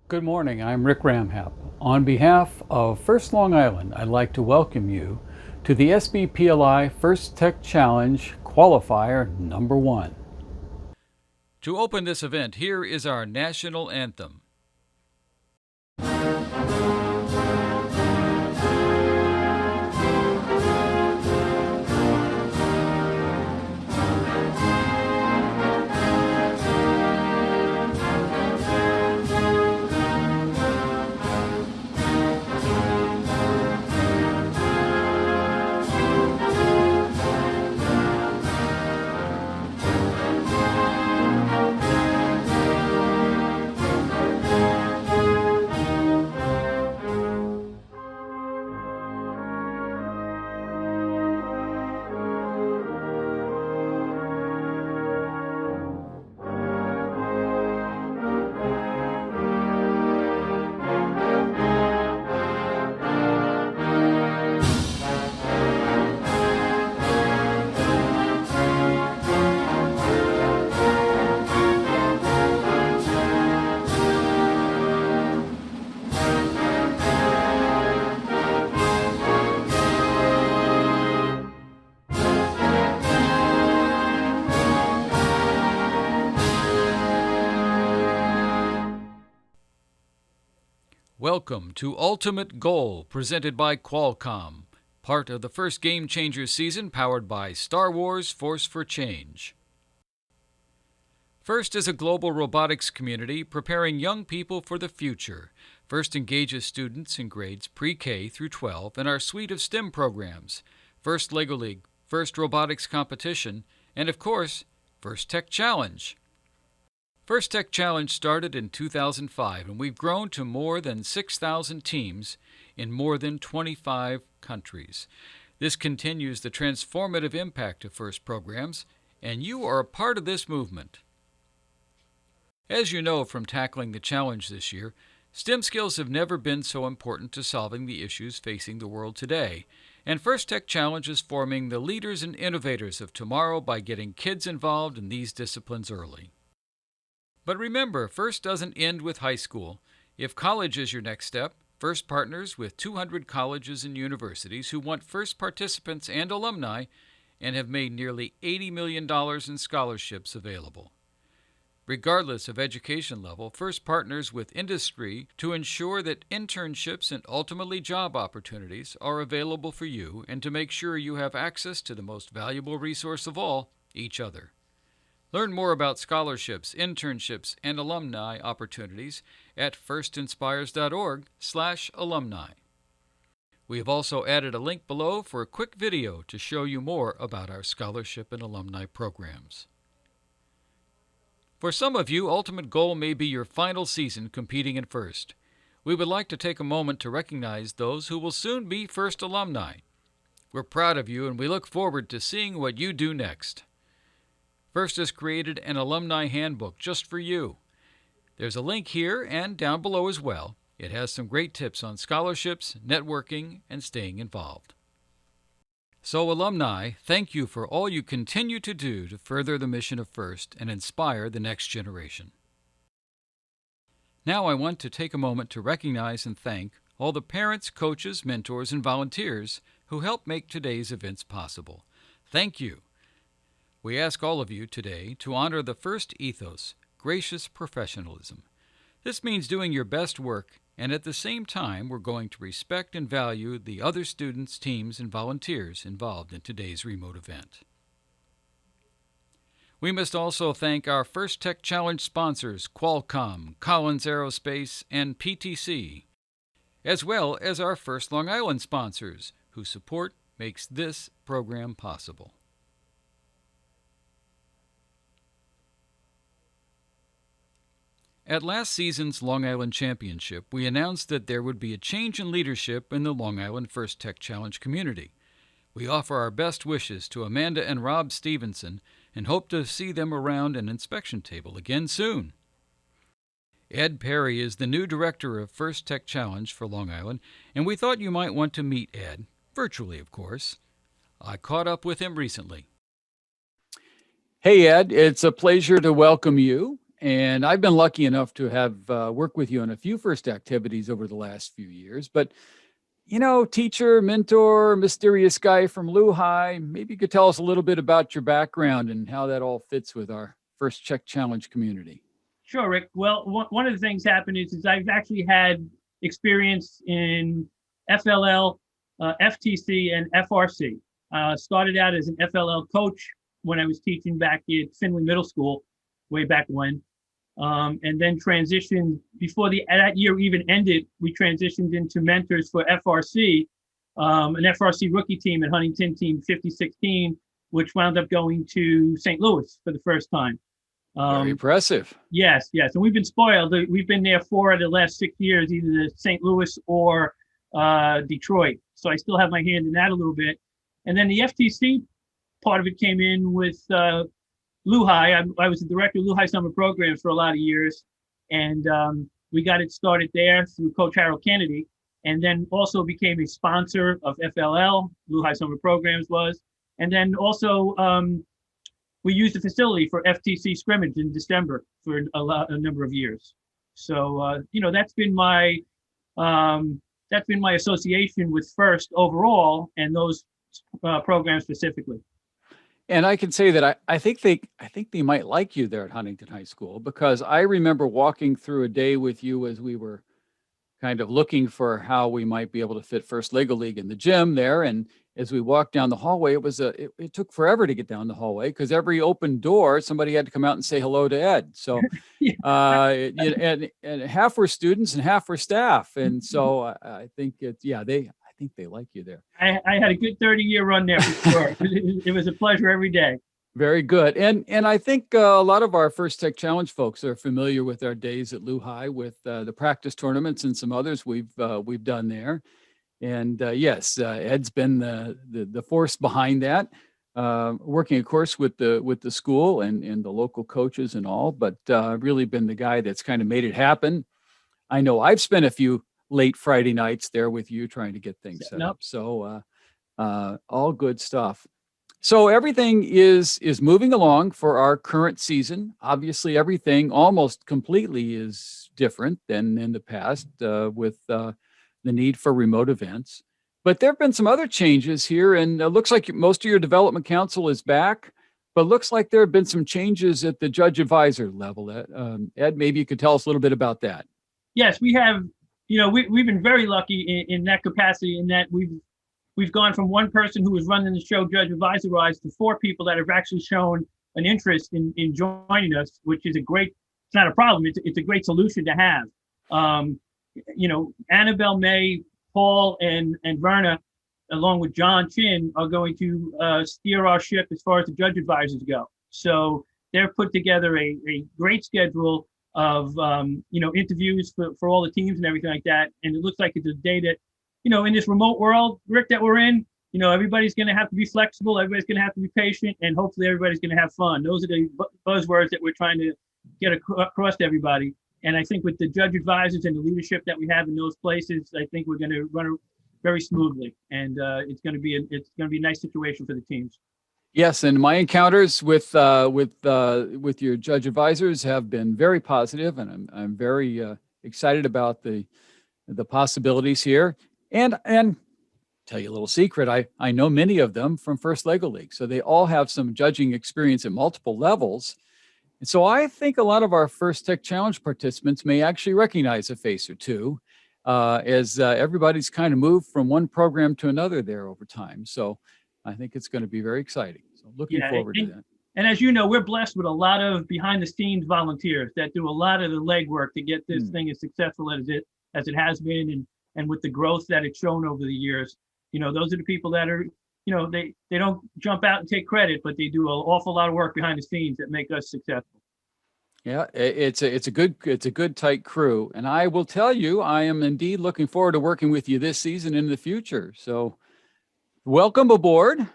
Good morning, I'm Rick Ramhap. On behalf of First Long Island, I'd like to welcome you to the SBPLI First Tech Challenge Qualifier number 1. To open this event, here is our national anthem. Welcome to Ultimate Goal, presented by Qualcomm, part of the first Game Changers season powered by Star Wars Force for Change. FIRST is a global robotics community preparing young people for the future. FIRST engages students in grades pre-K through 12 in our suite of STEM programs, FIRST LEGO League, FIRST Robotics Competition, and of course, FIRST Tech Challenge. First Tech Challenge started in 2005, and we've grown to more than 6,000 teams in more than 25 countries. This continues the transformative impact of FIRST programs, and you are a part of this movement. As you know from tackling the challenge this year, STEM skills have never been so important to solving the issues facing the world today, and First Tech Challenge is forming the leaders and innovators of tomorrow by getting kids involved in these disciplines early. But remember, FIRST doesn't end with high school. If college is your next step, FIRST partners with 200 colleges and universities who want FIRST participants and alumni and have made nearly $80 million in scholarships available. Regardless of education level, FIRST partners with industry to ensure that internships and ultimately job opportunities are available for you and to make sure you have access to the most valuable resource of all, each other. Learn more about scholarships, internships, and alumni opportunities at firstinspires.org/alumni. We have also added a link below for a quick video to show you more about our scholarship and alumni programs. For some of you, Ultimate Goal may be your final season competing in FIRST. We would like to take a moment to recognize those who will soon be FIRST alumni. We're proud of you and we look forward to seeing what you do next. FIRST has created an alumni handbook just for you. There's a link here and down below as well. It has some great tips on scholarships, networking, and staying involved. So alumni, thank you for all you continue to do to further the mission of FIRST and inspire the next generation. Now I want to take a moment to recognize and thank all the parents, coaches, mentors, and volunteers who help make today's events possible. Thank you. We ask all of you today to honor the FIRST ethos, gracious professionalism. This means doing your best work, and at the same time, we're going to respect and value the other students, teams, and volunteers involved in today's remote event. We must also thank our First Tech Challenge sponsors, Qualcomm, Collins Aerospace, and PTC, as well as our First Long Island sponsors, whose support makes this program possible. At last season's Long Island Championship, we announced that there would be a change in leadership in the Long Island First Tech Challenge community. We offer our best wishes to Amanda and Rob Stevenson and hope to see them around an inspection table again soon. Ed Perry is the new director of First Tech Challenge for Long Island, and we thought you might want to meet Ed, virtually of course. I caught up with him recently. Hey Ed, it's a pleasure to welcome you and I've been lucky enough to have worked with you on a few first activities over the last few years. But, teacher, mentor, mysterious guy from Lehigh, maybe you could tell us a little bit about your background and how that all fits with our First Tech Challenge community. Sure, Rick. Well, one of the things happened is I've actually had experience in FLL, FTC, and FRC. Started out as an FLL coach when I was teaching back at Findlay Middle School, way back when, and then transitioned before that year even ended. We transitioned into mentors for FRC, an FRC rookie team at Huntington, team 5016, which wound up going to St. Louis for the first time. Very impressive. Yes. And we've been spoiled. We've been there 4 of the last 6 years, either St. Louis or Detroit. So I still have my hand in that a little bit. And then the FTC part of it came in with Lehigh. I was the director of Lehigh Summer Programs for a lot of years. And we got it started there through Coach Harold Kennedy. And then also became a sponsor of FLL, Lehigh Summer Programs was. And then also, we used the facility for FTC scrimmage in December for a number of years. So, that's been my association with First overall, and those programs specifically. And I can say that I think they might like you there at Huntington High School, because I remember walking through a day with you as we were kind of looking for how we might be able to fit First Lego League in the gym there. And as we walked down the hallway, it took forever to get down the hallway, because every open door, somebody had to come out and say hello to Ed. So, and half were students and half were staff. And so I think I think they like you there. I had a good 30-year run there for sure. It was a pleasure every day. Very good. And I think a lot of our First Tech Challenge folks are familiar with our days at Lehigh with the practice tournaments and some others we've done there. And yes, Ed's been the force behind that, working, of course, with the school and the local coaches and all, but really been the guy that's kind of made it happen. I know I've spent a few late Friday nights there with you trying to get things set up. So all good stuff. So everything is moving along for our current season. Obviously, everything almost completely is different than in the past with the need for remote events. But there have been some other changes here, and it looks like most of your development council is back, but looks like there have been some changes at the judge advisor level. Ed, maybe you could tell us a little bit about that. Yes, we have. We've been very lucky in that capacity, in that we've gone from one person who was running the show, judge advisor wise, to 4 people that have actually shown an interest in joining us, which is it's not a problem. It's a great solution to have. Annabelle, May, Paul, and Verna, along with John Chin, are going to steer our ship as far as the judge advisors go. So they're put together a great schedule of interviews for all the teams and everything like that. And it looks like it's a day that, in this remote world, Rick, that we're in, everybody's going to have to be flexible. Everybody's going to have to be patient, and hopefully everybody's going to have fun. Those are the buzzwords that we're trying to get across to everybody. And I think with the judge advisors and the leadership that we have in those places, I think we're going to run it very smoothly, and it's going to be a nice situation for the teams. Yes, and my encounters with your judge advisors have been very positive, and I'm very excited about the possibilities here. And tell you a little secret, I know many of them from First Lego League, so they all have some judging experience at multiple levels. And so I think a lot of our First Tech Challenge participants may actually recognize a face or two, as everybody's kind of moved from one program to another there over time. So I think it's going to be very exciting. So looking forward to that. And as you know, we're blessed with a lot of behind the scenes volunteers that do a lot of the legwork to get this thing as successful as it has been, and with the growth that it's shown over the years. Those are the people that are, they don't jump out and take credit, but they do an awful lot of work behind the scenes that make us successful. Yeah, it's a good tight crew, and I will tell you, I am indeed looking forward to working with you this season and in the future. So welcome aboard.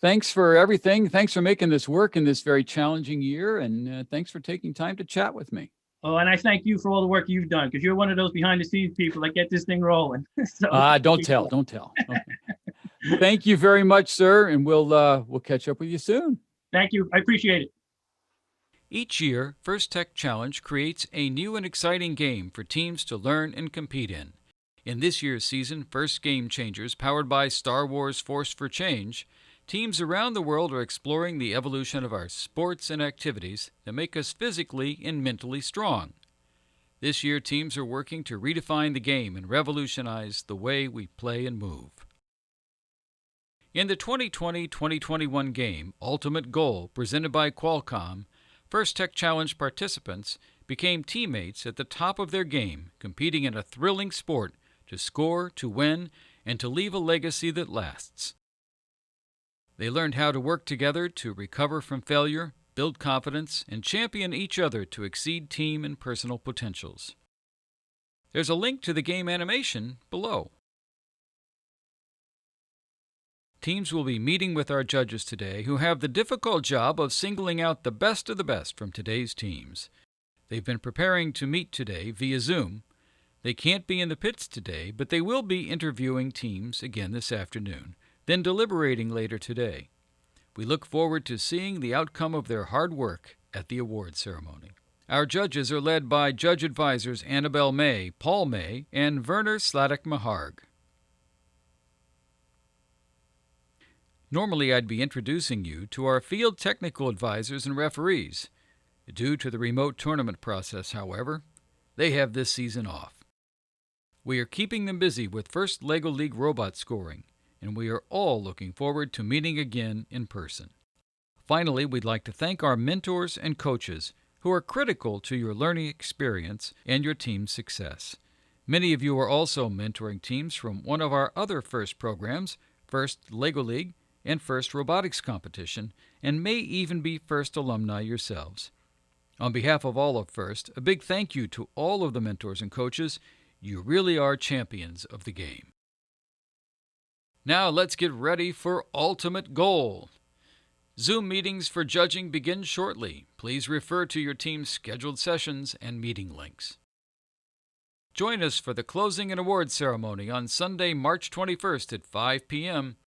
Thanks for everything. Thanks for making this work in this very challenging year. And thanks for taking time to chat with me. Oh, and I thank you for all the work you've done, because you're one of those behind the scenes people that get this thing rolling. Don't tell. Okay. Thank you very much, sir. And we'll catch up with you soon. Thank you. I appreciate it. Each year, First Tech Challenge creates a new and exciting game for teams to learn and compete in. In this year's season, First Game Changers, powered by Star Wars Force for Change, teams around the world are exploring the evolution of our sports and activities that make us physically and mentally strong. This year, teams are working to redefine the game and revolutionize the way we play and move. In the 2020-2021 game, Ultimate Goal, presented by Qualcomm, First Tech Challenge participants became teammates at the top of their game, competing in a thrilling sport to score, to win, and to leave a legacy that lasts. They learned how to work together to recover from failure, build confidence, and champion each other to exceed team and personal potentials. There's a link to the game animation below. Teams will be meeting with our judges today who have the difficult job of singling out the best of the best from today's teams. They've been preparing to meet today via Zoom. They can't be in the pits today, but they will be interviewing teams again this afternoon, then deliberating later today. We look forward to seeing the outcome of their hard work at the award ceremony. Our judges are led by Judge Advisors Annabelle May, Paul May, and Werner Sladek-Maharg. Normally, I'd be introducing you to our field technical advisors and referees. Due to the remote tournament process, however, they have this season off. We are keeping them busy with First LEGO League robot scoring, and we are all looking forward to meeting again in person. Finally, we'd like to thank our mentors and coaches who are critical to your learning experience and your team's success. Many of you are also mentoring teams from one of our other FIRST programs, First LEGO League and First Robotics Competition, and may even be FIRST alumni yourselves. On behalf of all of FIRST, a big thank you to all of the mentors and coaches. You really are champions of the game. Now let's get ready for Ultimate Goal. Zoom meetings for judging begin shortly. Please refer to your team's scheduled sessions and meeting links. Join us for the closing and award ceremony on Sunday, March 21st at 5 p.m.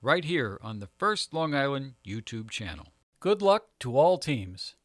right here on the First Long Island YouTube channel. Good luck to all teams.